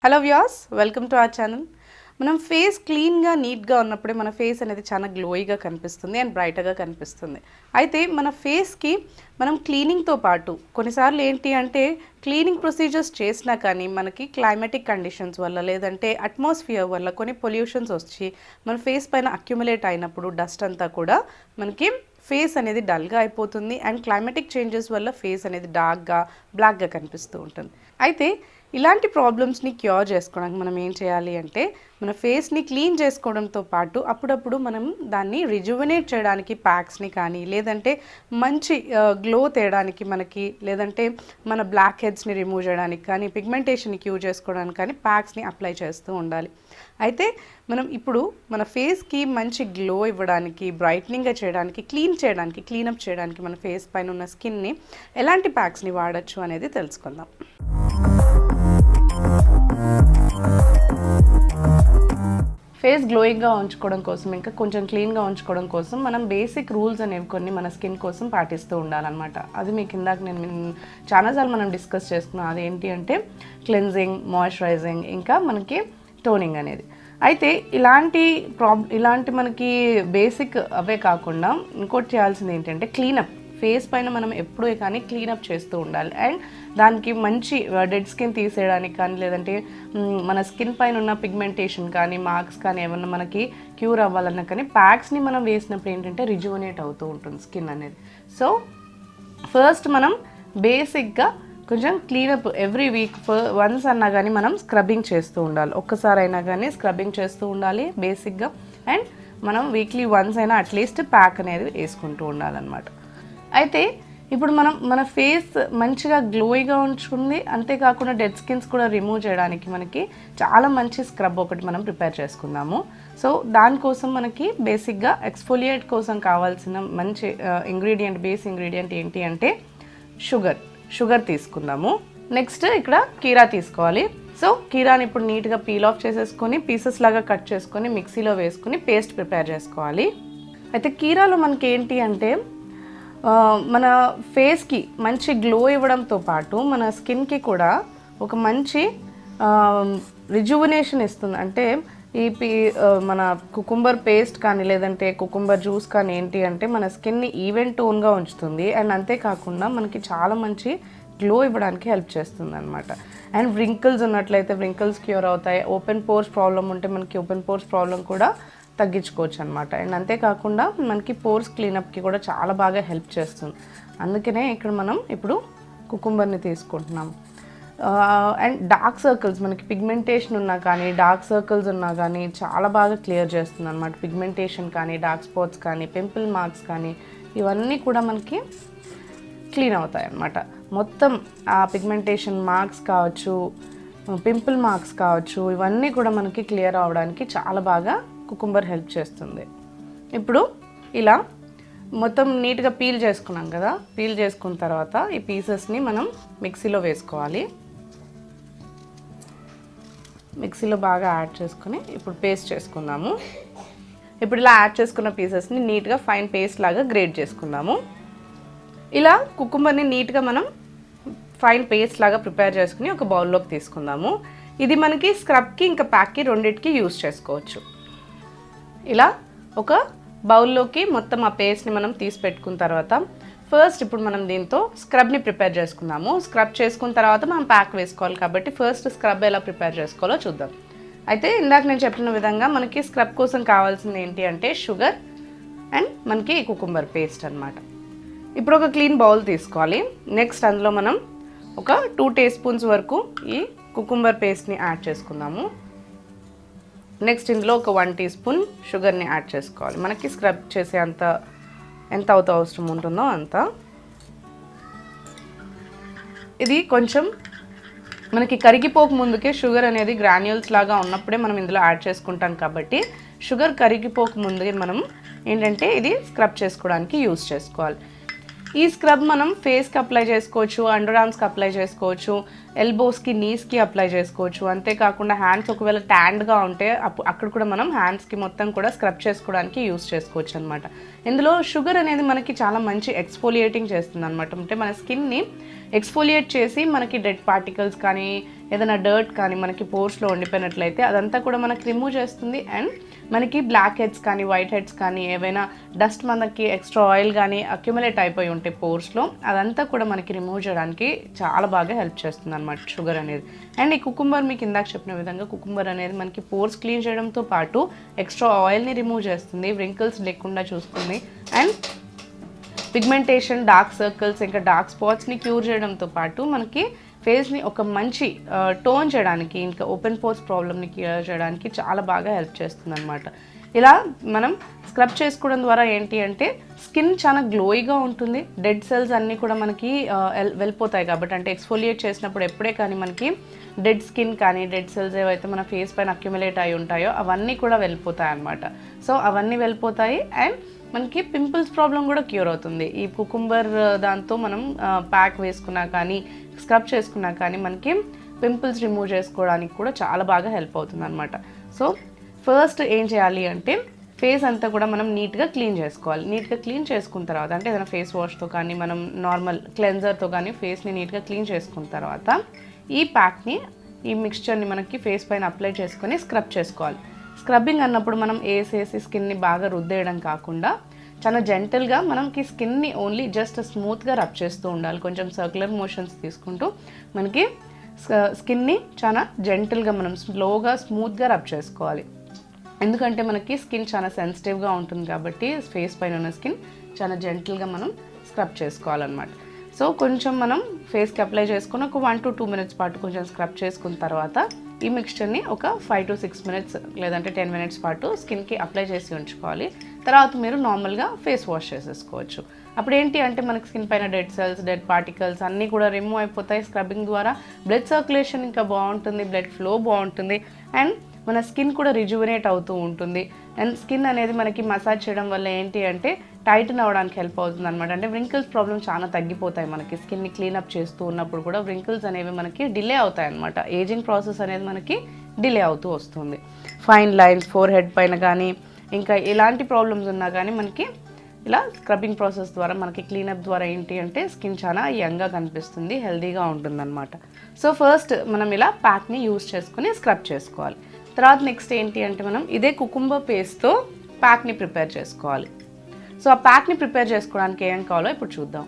Hello viewers, welcome to our channel. మనం face క్లీన్గా నీట్గా ఉన్నప్పుడే మన ఫేస్ అనేది చాలా గ్లోయిగా కనిపిస్తుంది అండ్ బ్రైట్గా కనిపిస్తుంది. అయితే మన ఫేస్కి మనం క్లీనింగ్తో పాటు కొన్నిసార్లు ఏంటి అంటే క్లీనింగ్ ప్రొసీజర్స్ చేసినా కానీ మనకి క్లైమాటిక్ కండిషన్స్ వల్ల లేదంటే అట్మాస్ఫియర్ వల్ల కొన్ని పొల్యూషన్స్ వచ్చి మన ఫేస్ పైన అక్యుములేట్ అయినప్పుడు డస్ట్ అంతా కూడా మనకి ఫేస్ అనేది డల్గా అయిపోతుంది అండ్ క్లైమాటిక్ చేంజెస్ వల్ల ఫేస్ అనేది డార్క్గా బ్లాక్గా కనిపిస్తూ ఉంటుంది. అయితే ఇలాంటి ప్రాబ్లమ్స్ని క్యూర్ చేసుకోవడానికి మనం ఏం చేయాలి అంటే మన ఫేస్ని క్లీన్ చేసుకోవడంతో పాటు అప్పుడప్పుడు మనం దాన్ని రిజువనేట్ చేయడానికి ప్యాక్స్ని కానీ లేదంటే మంచి గ్లో తేయడానికి మనకి లేదంటే మన బ్లాక్ హెడ్స్ని రిమూవ్ చేయడానికి కానీ పిగ్మెంటేషన్ని క్యూర్ చేసుకోవడానికి కానీ ప్యాక్స్ని అప్లై చేస్తూ ఉండాలి. అయితే మనం ఇప్పుడు మన ఫేస్కి మంచి గ్లో ఇవ్వడానికి బ్రైట్నింగ్గా చేయడానికి క్లీనప్ చేయడానికి మన ఫేస్ పైన ఉన్న స్కిన్ని ఎలాంటి ప్యాక్స్ని వాడచ్చు అనేది తెలుసుకుందాం. ఫేస్ గ్లోయింగ్గా ఉంచుకోవడం కోసం ఇంకా కొంచెం క్లీన్గా ఉంచుకోవడం కోసం మనం బేసిక్ రూల్స్ అనేవి కొన్ని మన స్కిన్ కోసం పాటిస్తూ ఉండాలన్నమాట. అది మీకు ఇందాక నేను చాలాసార్లు మనం డిస్కస్ చేసుకున్నాం. అదేంటి అంటే క్లెన్జింగ్, మాయిశ్చరైజింగ్, ఇంకా మనకి టోనింగ్ అనేది. అయితే ఇలాంటి మనకి బేసిక్ అవే కాకుండా ఇంకోటి చేయాల్సింది ఏంటంటే క్లీనప్. ఫేస్ పైన మనం ఎప్పుడూ కానీ క్లీనప్ చేస్తూ ఉండాలి అండ్ దానికి మంచి డెడ్ స్కిన్ తీసేయడానికి కానీ లేదంటే మన స్కిన్ పైన ఉన్న పిగ్మెంటేషన్ కానీ మార్క్స్ కానీ ఏమన్నా మనకి క్యూర్ అవ్వాలన్నా కానీ ప్యాక్స్ని మనం వేసినప్పుడు ఏంటంటే రిజువనేట్ అవుతూ ఉంటుంది స్కిన్ అనేది. సో ఫస్ట్ మనం బేసిక్గా కొంచెం క్లీనప్ ఎవ్రీ వీక్ వన్స్ అన్నా కానీ మనం స్క్రబ్బింగ్ చేస్తూ ఉండాలి. ఒక్కసారి అయినా కానీ స్క్రబ్బింగ్ చేస్తూ ఉండాలి బేసిక్గా అండ్ మనం వీక్లీ వన్స్ అయినా అట్లీస్ట్ ప్యాక్ అనేది వేసుకుంటూ ఉండాలన్నమాట. అయితే ఇప్పుడు మన ఫేస్ మంచిగా గ్లోయిగా ఉంచుకుంది, అంతేకాకుండా డెడ్ స్కిన్స్ కూడా రిమూవ్ చేయడానికి మనకి చాలా మంచి స్క్రబ్ ఒకటి మనం ప్రిపేర్ చేసుకుందాము. సో దానికోసం మనకి బేసిక్గా ఎక్స్ఫోలియేట్ కోసం కావాల్సిన మంచి బేస్ ఇంగ్రీడియంట్ ఏంటి అంటే షుగర్ తీసుకుందాము. నెక్స్ట్ ఇక్కడ కీరా తీసుకోవాలి. సో కీరాని ఇప్పుడు నీట్గా పీల్ ఆఫ్ చేసేసుకొని పీసెస్ లాగా కట్ చేసుకొని మిక్సీలో వేసుకొని పేస్ట్ ప్రిపేర్ చేసుకోవాలి. అయితే కీరాలో మనకి ఏంటి అంటే మన ఫేస్కి మంచి గ్లో ఇవ్వడంతో పాటు మన స్కిన్కి కూడా ఒక మంచి రిజువనేషన్ ఇస్తుంది. అంటే మన కుకుంబర్ పేస్ట్ కానీ లేదంటే కుకుంబర్ జ్యూస్ కానీ ఏంటి అంటే మన స్కిన్ని ఈవెన్ టోన్గా ఉంచుతుంది అండ్ అంతేకాకుండా మనకి చాలా మంచి గ్లో ఇవ్వడానికి హెల్ప్ చేస్తుంది అనమాట. అండ్ వ్రింకిల్స్ ఉన్నట్లయితే వ్రింకిల్స్ క్యూర్ అవుతాయి. ఓపెన్ పోర్స్ ప్రాబ్లం ఉంటే మనకి ఓపెన్ పోర్స్ ప్రాబ్లం కూడా తగ్గించుకోవచ్చు అనమాట. అండ్ అంతేకాకుండా మనకి పోర్స్ క్లీనప్కి కూడా చాలా బాగా హెల్ప్ చేస్తుంది. అందుకనే ఇక్కడ మనం ఇప్పుడు కుకుంబర్ని తీసుకుంటున్నాం. అండ్ డార్క్ సర్కిల్స్ మనకి పిగ్మెంటేషన్ ఉన్నా కానీ డార్క్ సర్కిల్స్ ఉన్నా కానీ చాలా బాగా క్లియర్ చేస్తుంది అనమాట. పిగ్మెంటేషన్ కానీ డార్క్ స్పాట్స్ కానీ పింపుల్ మార్క్స్ కానీ ఇవన్నీ కూడా మనకి క్లీన్ అవుతాయి అన్నమాట. మొత్తం ఆ పిగ్మెంటేషన్ మార్క్స్ కావచ్చు, పింపుల్ మార్క్స్ కావచ్చు, ఇవన్నీ కూడా మనకి క్లియర్ అవడానికి చాలా బాగా కుకుంబర్ హెల్ప్ చేస్తుంది. ఇప్పుడు ఇలా మొత్తం నీట్గా పీల్ చేసుకున్నాం కదా, పీల్ చేసుకున్న తర్వాత ఈ పీసెస్ని మనం మిక్సీలో వేసుకోవాలి. మిక్సీలో బాగా యాడ్ చేసుకుని ఇప్పుడు పేస్ట్ చేసుకుందాము. ఇప్పుడు ఇలా యాడ్ చేసుకున్న పీసెస్ని నీట్గా ఫైన్ పేస్ట్ లాగా గ్రేట్ చేసుకుందాము. ఇలా కుకుంబర్ని నీట్గా మనం ఫైన్ పేస్ట్ లాగా ప్రిపేర్ చేసుకుని ఒక బౌల్లోకి తీసుకుందాము. ఇది మనకి స్క్రబ్కి ఇంకా ప్యాక్కి రెండింటికి యూస్ చేసుకోవచ్చు. ఇలా ఒక బౌల్లోకి మొత్తం ఆ పేస్ట్ని మనం తీసి పెట్టుకున్న తర్వాత ఫస్ట్ ఇప్పుడు మనం దీంతో స్క్రబ్ని ప్రిపేర్ చేసుకుందాము. స్క్రబ్ చేసుకున్న తర్వాత మనం ప్యాక్ వేసుకోవాలి కాబట్టి ఫస్ట్ స్క్రబ్ ఎలా ప్రిపేర్ చేసుకోవాలో చూద్దాం. అయితే ఇందాక నేను చెప్పిన విధంగా మనకి స్క్రబ్ కోసం కావాల్సింది ఏంటి అంటే షుగర్ అండ్ మనకి కుకుంబర్ పేస్ట్ అన్నమాట. ఇప్పుడు ఒక క్లీన్ బౌల్ తీసుకోవాలి. నెక్స్ట్ అందులో మనం ఒక 2 టేస్పూన్స్ వరకు ఈ కుకుంబర్ పేస్ట్ని యాడ్ చేసుకుందాము. నెక్స్ట్ ఇందులో ఒక 1 టీ స్పూన్ షుగర్ని యాడ్ చేసుకోవాలి. మనకి స్క్రబ్ చేసే ఎంత అవుతా అవసరం ఉంటుందో అంత. ఇది కొంచెం మనకి కరిగిపోక ముందుకే షుగర్ అనేది గ్రాన్యూల్స్ లాగా ఉన్నప్పుడే మనం ఇందులో యాడ్ చేసుకుంటాం కాబట్టి షుగర్ కరిగిపోక ముందుకే మనం ఏంటంటే ఇది స్క్రబ్ చేసుకోవడానికి యూస్ చేసుకోవాలి. ఈ స్క్రబ్ మనం ఫేస్కి అప్లై చేసుకోవచ్చు, అండర్ ఆర్మ్స్కి అప్లై చేసుకోవచ్చు, ఎల్బోస్కి, నీస్కి అప్లై చేసుకోవచ్చు. అంతేకాకుండా హ్యాండ్స్ ఒకవేళ ట్యాండ్గా ఉంటే అక్కడ కూడా మనం హ్యాండ్స్కి మొత్తం కూడా స్క్రబ్ చేసుకోవడానికి యూస్ చేసుకోవచ్చు అనమాట. ఇందులో షుగర్ అనేది మనకి చాలా మంచి ఎక్స్ఫోలియేటింగ్ చేస్తుంది అనమాట. అంటే మన స్కిన్ని ఎక్స్ఫోలియేట్ చేసి మనకి డెడ్ పార్టికల్స్ కానీ ఏదైనా డర్ట్ కానీ మనకి పోర్స్లో ఉండిపోయినట్లయితే అదంతా కూడా మనకి రిమూవ్ చేస్తుంది. అండ్ మనకి బ్లాక్ హెడ్స్ కానీ వైట్ హెడ్స్ కానీ ఏవైనా డస్ట్ మనకి ఎక్స్ట్రా ఆయిల్ కానీ అక్యుములేట్ అయిపోయి ఉంటే పోర్స్లో అదంతా కూడా మనకి రిమూవ్ చేయడానికి చాలా బాగా హెల్ప్ చేస్తుంది అనమాట షుగర్ అనేది. అండ్ ఈ కుకుంబర్ మీకు ఇందాక చెప్పిన విధంగా కుకుంబర్ అనేది మనకి పోర్స్ క్లీన్ చేయడంతో పాటు ఎక్స్ట్రా ఆయిల్ని రిమూవ్ చేస్తుంది, వ్రింకిల్స్ లేకుండా చూస్తుంది, అండ్ పిగ్మెంటేషన్, డార్క్ సర్కిల్స్ ఇంకా డార్క్ స్పాట్స్ని క్యూర్ చేయడంతో పాటు మనకి ఫేస్ని ఒక మంచి టోన్ చేయడానికి ఇంకా ఓపెన్ పోర్స్ ప్రాబ్లమ్ని క్లియర్ చేయడానికి చాలా బాగా హెల్ప్ చేస్తుంది అనమాట. ఇలా మనం స్క్రబ్ చేసుకోవడం ద్వారా ఏంటి అంటే స్కిన్ చాలా గ్లోయిగా ఉంటుంది, డెడ్ సెల్స్ అన్నీ కూడా మనకి వెళ్ళిపోతాయి కాబట్టి, అంటే ఎక్స్ఫోలియేట్ చేసినప్పుడు ఎప్పుడే కానీ మనకి డెడ్ స్కిన్ కానీ డెడ్ సెల్స్ ఏవైతే మన ఫేస్ పైన అక్యుములేట్ అయి ఉంటాయో అవన్నీ కూడా వెళ్ళిపోతాయి అన్నమాట. సో అవన్నీ వెళ్ళిపోతాయి అండ్ మనకి పింపుల్స్ ప్రాబ్లం కూడా క్యూర్ అవుతుంది. ఈ కుకుంబర్ దాంతో మనం ప్యాక్ వేసుకున్నా కానీ స్క్రబ్ చేసుకున్నా కానీ మనకి పింపుల్స్ రిమూవ్ చేసుకోవడానికి కూడా చాలా బాగా హెల్ప్ అవుతుంది అనమాట. సో ఫస్ట్ ఏం చేయాలి అంటే ఫేస్ అంతా కూడా మనం నీట్గా క్లీన్ చేసుకోవాలి. నీట్గా క్లీన్ చేసుకున్న తర్వాత అంటే ఏదైనా ఫేస్ వాష్తో కానీ మనం నార్మల్ క్లెన్జర్తో కానీ ఫేస్ని నీట్గా క్లీన్ చేసుకున్న తర్వాత ఈ ప్యాక్ని ఈ మిక్స్చర్ని మనకి ఫేస్ పైన అప్లై చేసుకొని స్క్రబ్ చేసుకోవాలి. స్క్రబ్బింగ్ అన్నప్పుడు మనం వేసేసి స్కిన్ని బాగా రుద్దేయడం కాకుండా చాలా జెంటల్గా మనకి స్కిన్ని ఓన్లీ జస్ట్ స్మూత్గా రబ్ చేస్తూ ఉండాలి. కొంచెం సర్క్యులర్ మోషన్స్ తీసుకుంటూ మనకి స్కిన్ని చాలా జెంటల్గా మనం స్లోగా స్మూత్గా రబ్ చేసుకోవాలి. ఎందుకంటే మనకి స్కిన్ చాలా సెన్సిటివ్గా ఉంటుంది కాబట్టి ఫేస్ పైన ఉన్న స్కిన్ చాలా జెంటల్గా మనం స్క్రబ్ చేసుకోవాలన్నమాట. సో కొంచెం మనం ఫేస్కి అప్లై చేసుకుని ఒక 1 to 2 minutes పాటు కొంచెం స్క్రబ్ చేసుకున్న తర్వాత ఈ మిక్స్చర్ని ఒక 5 to 6 minutes లేదంటే 10 minutes పాటు స్కిన్కి అప్లై చేసి ఉంచుకోవాలి. తర్వాత మీరు నార్మల్గా ఫేస్ వాష్ చేసేసుకోవచ్చు. అప్పుడు ఏంటి అంటే మనకి స్కిన్ పైన డెడ్ సెల్స్, డెడ్ పార్టికల్స్ అన్నీ కూడా రిమూవ్ అయిపోతాయి. స్క్రబ్బింగ్ ద్వారా బ్లడ్ సర్క్యులేషన్ ఇంకా బాగుంటుంది, బ్లడ్ ఫ్లో బాగుంటుంది అండ్ మన స్కిన్ కూడా రిజువనేట్ అవుతూ ఉంటుంది. అండ్ స్కిన్ అనేది మనకి మసాజ్ చేయడం వల్ల ఏంటి అంటే టైటన్ అవ్వడానికి హెల్ప్ అవుతుంది అనమాట. అంటే వ్రింకిల్స్ ప్రాబ్లమ్ చాలా తగ్గిపోతాయి. మనకి స్కిన్ని క్లీనప్ చేస్తూ ఉన్నప్పుడు కూడా వ్రింకిల్స్ అనేవి మనకి డిలే అవుతాయి అనమాట. ఏజింగ్ ప్రాసెస్ అనేది మనకి డిలే అవుతూ వస్తుంది. ఫైన్ లైన్స్ ఫోర్ హెడ్ పైన కానీ ఇంకా ఎలాంటి ప్రాబ్లమ్స్ ఉన్నా కానీ మనకి ఇలా స్క్రబ్బింగ్ ప్రాసెస్ ద్వారా మనకి క్లీనప్ ద్వారా ఏంటి అంటే స్కిన్ చాలా యంగ్గా కనిపిస్తుంది, హెల్దీగా ఉంటుందన్నమాట. సో ఫస్ట్ మనం ఇలా ప్యాక్ని యూజ్ చేసుకుని స్క్రబ్ చేసుకోవాలి. తర్వాత నెక్స్ట్ ఏంటి అంటే మనం ఇదే కుకుంబర్ పేస్ట్తో ప్యాక్ని ప్రిపేర్ చేసుకోవాలి. సో ఆ ప్యాక్ని ప్రిపేర్ చేసుకోవడానికి ఏం కావాలో ఇప్పుడు చూద్దాం.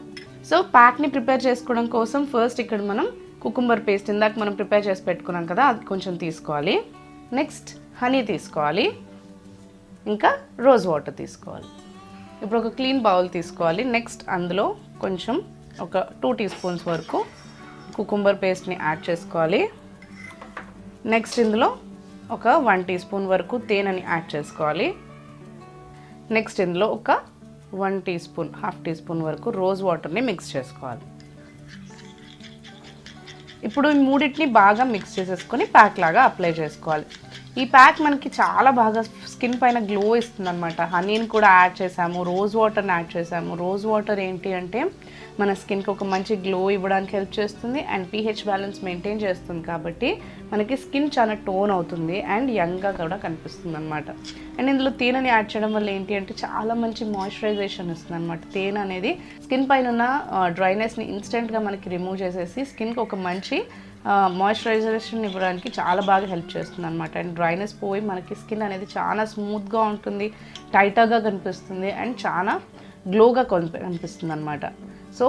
సో ప్యాక్ని ప్రిపేర్ చేసుకోవడం కోసం ఫస్ట్ ఇక్కడ మనం కుకుంబర్ పేస్ట్ ఇందాక మనం ప్రిపేర్ చేసి పెట్టుకున్నాం కదా అది కొంచెం తీసుకోవాలి. నెక్స్ట్ హనీ తీసుకోవాలి, ఇంకా రోజ్ వాటర్ తీసుకోవాలి. ఇప్పుడు ఒక క్లీన్ బౌల్ తీసుకోవాలి. నెక్స్ట్ అందులో కొంచెం ఒక 2 teaspoons వరకు కుకుంబర్ పేస్ట్ని యాడ్ చేసుకోవాలి. నెక్స్ట్ ఇందులో ఒక 1 teaspoon వరకు తేనెని యాడ్ చేసుకోవాలి. నెక్స్ట్ ఇందులో ఒక 1 teaspoon, ½ teaspoon వరకు రోజ్ వాటర్ని మిక్స్ చేసుకోవాలి. ఇప్పుడు ఈ మూడింటిని బాగా మిక్స్ చేసేసుకొని ప్యాక్ లాగా అప్లై చేసుకోవాలి. ఈ ప్యాక్ మనకి చాలా బాగా స్కిన్ పైన గ్లో ఇస్తుంది అనమాట. హనీని కూడా యాడ్ చేసాము, రోజ్ వాటర్ని యాడ్ చేసాము. రోజ్ వాటర్ ఏంటి అంటే మన స్కిన్కి ఒక మంచి గ్లో ఇవ్వడానికి హెల్ప్ చేస్తుంది అండ్ pH బ్యాలెన్స్ మెయింటైన్ చేస్తుంది కాబట్టి మనకి స్కిన్ చాలా టోన్ అవుతుంది అండ్ యంగ్గా కూడా కనిపిస్తుంది అనమాట. అండ్ ఇందులో తేనెని యాడ్ చేయడం వల్ల ఏంటి అంటే చాలా మంచి మాయిశ్చరైజేషన్ ఇస్తుంది అనమాట. తేనె అనేది స్కిన్ పైన ఉన్న డ్రైనెస్ని ఇన్స్టెంట్గా మనకి రిమూవ్ చేసేసి స్కిన్కి ఒక మంచి మాయిశ్చరైజేషన్ ఇవ్వడానికి చాలా బాగా హెల్ప్ చేస్తుంది అనమాట. అండ్ డ్రైనెస్ పోయి మనకి స్కిన్ అనేది చాలా స్మూత్గా ఉంటుంది, టైటర్గా కనిపిస్తుంది అండ్ చాలా గ్లోగా కనిపిస్తుంది అనమాట. సో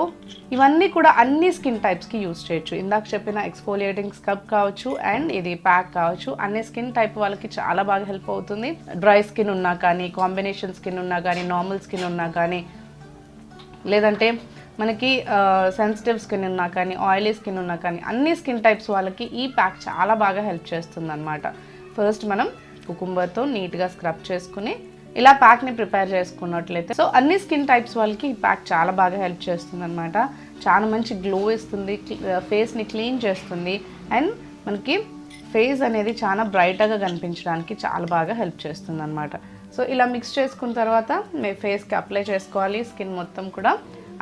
ఇవన్నీ కూడా అన్ని స్కిన్ టైప్స్కి యూజ్ చేయొచ్చు. ఇందాక చెప్పిన ఎక్స్ఫోలియేటింగ్ స్క్రబ్ కావచ్చు అండ్ ఇది ప్యాక్ కావచ్చు, అన్ని స్కిన్ టైప్ వాళ్ళకి చాలా బాగా హెల్ప్ అవుతుంది. డ్రై స్కిన్ ఉన్నా కానీ, కాంబినేషన్ స్కిన్ ఉన్నా కానీ, నార్మల్ స్కిన్ ఉన్నా కానీ, లేదంటే మనకి సెన్సిటివ్ స్కిన్ ఉన్నా కానీ, ఆయిలీ స్కిన్ ఉన్నా కానీ అన్ని స్కిన్ టైప్స్ వాళ్ళకి ఈ ప్యాక్ చాలా బాగా హెల్ప్ చేస్తుంది అనమాట. ఫస్ట్ మనం కుకుంబర్తో నీట్గా స్క్రబ్ చేసుకుని ఇలా ప్యాక్ని ప్రిపేర్ చేసుకున్నట్లయితే సో అన్ని స్కిన్ టైప్స్ వాళ్ళకి ఈ ప్యాక్ చాలా బాగా హెల్ప్ చేస్తుంది అనమాట. చాలా మంచి గ్లో ఇస్తుంది, ఫేస్ని క్లీన్ చేస్తుంది అండ్ మనకి ఫేస్ అనేది చాలా బ్రైట్గా కనిపించడానికి చాలా బాగా హెల్ప్ చేస్తుంది అనమాట. సో ఇలా మిక్స్ చేసుకున్న తర్వాత మేము ఫేస్కి అప్లై చేసుకోవాలి. స్కిన్ మొత్తం కూడా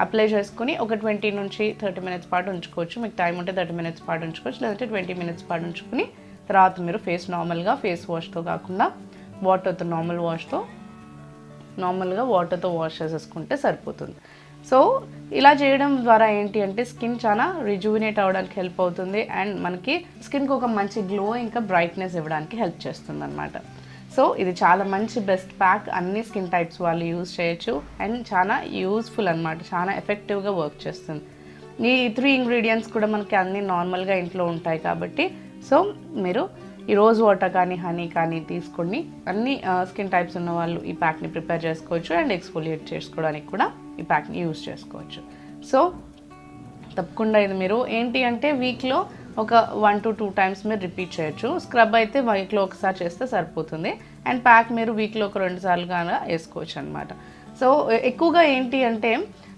అప్లై చేసుకుని ఒక 20 నుంచి 30 minutes పాటు ఉంచుకోవచ్చు. మీకు టైం ఉంటే 30 minutes పాటు ఉంచుకోవచ్చు, లేదంటే 20 minutes పాటు ఉంచుకుని తర్వాత మీరు ఫేస్ నార్మల్గా ఫేస్ వాష్తో కాకుండా వాటర్తో నార్మల్గా వాటర్తో వాష్ చేసేసుకుంటే సరిపోతుంది. సో ఇలా చేయడం ద్వారా ఏంటి అంటే స్కిన్ చాలా రిజువినేట్ అవ్వడానికి హెల్ప్ అవుతుంది అండ్ మనకి స్కిన్కి ఒక మంచి గ్లో ఇంకా బ్రైట్నెస్ ఇవ్వడానికి హెల్ప్ చేస్తుంది అనమాట. సో ఇది చాలా మంచి బెస్ట్ ప్యాక్, అన్ని స్కిన్ టైప్స్ వాళ్ళు యూజ్ చేయొచ్చు అండ్ చాలా యూస్ఫుల్ అనమాట, చాలా ఎఫెక్టివ్గా వర్క్ చేస్తుంది. ఈ 3 ఇంగ్రీడియంట్స్ కూడా మనకి అన్నీ నార్మల్గా ఇంట్లో ఉంటాయి కాబట్టి సో మీరు ఈ రోజ్ వాటర్ కానీ హనీ కానీ తీసుకొని అన్ని స్కిన్ టైప్స్ ఉన్న వాళ్ళు ఈ ప్యాక్ని ప్రిపేర్ చేసుకోవచ్చు అండ్ ఎక్స్ఫోలియేట్ చేసుకోవడానికి కూడా ఈ ప్యాక్ని యూజ్ చేసుకోవచ్చు. సో తప్పకుండా ఇది మీరు ఏంటి అంటే వీక్లో ఒక 1 to 2 టైమ్స్ మీరు రిపీట్ చేయొచ్చు. స్క్రబ్ అయితే వీక్లో ఒకసారి చేస్తే సరిపోతుంది అండ్ ప్యాక్ మీరు వీక్లో ఒక 2 సార్లు కానీ వేసుకోవచ్చు అనమాట. సో ఎక్కువగా ఏంటి అంటే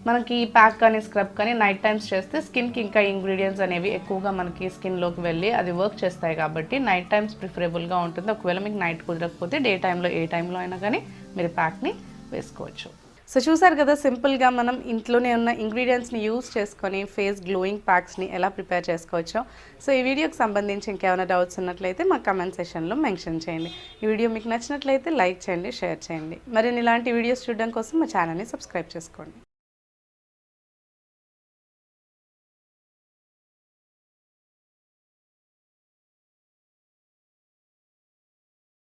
మనకి ఈ ప్యాక్ కానీ స్క్రబ్ కానీ నైట్ టైమ్స్ చేస్తే స్కిన్కి ఇంకా ఇంగ్రీడియంట్స్ అనేవి ఎక్కువగా మనకి స్కిన్లోకి వెళ్ళి అది వర్క్ చేస్తాయి కాబట్టి నైట్ టైమ్స్ ప్రిఫరబుల్గా ఉంటుంది. ఒకవేళ మీకు నైట్ కుదరకపోతే డే టైంలో ఏ టైంలో అయినా కానీ మీరు ప్యాక్ని వేసుకోవచ్చు. సో చూసారు కదా, సింపుల్గా మనం ఇంట్లోనే ఉన్న ఇంగ్రీడియంట్స్ని యూజ్ చేసుకొని ఫేస్ గ్లోయింగ్ ప్యాక్స్ని ఎలా ప్రిపేర్ చేసుకోవచ్చో. సో ఈ వీడియోకి సంబంధించి ఇంకేమైనా డౌట్స్ ఉన్నట్లయితే మా కమెంట్ సెషన్లో మెన్షన్ చేయండి. ఈ వీడియో మీకు నచ్చినట్లయితే లైక్ చేయండి, షేర్ చేయండి. మరిన్ని ఇలాంటి వీడియోస్ చూడడం కోసం మా ఛానల్ని సబ్స్క్రైబ్ చేసుకోండి.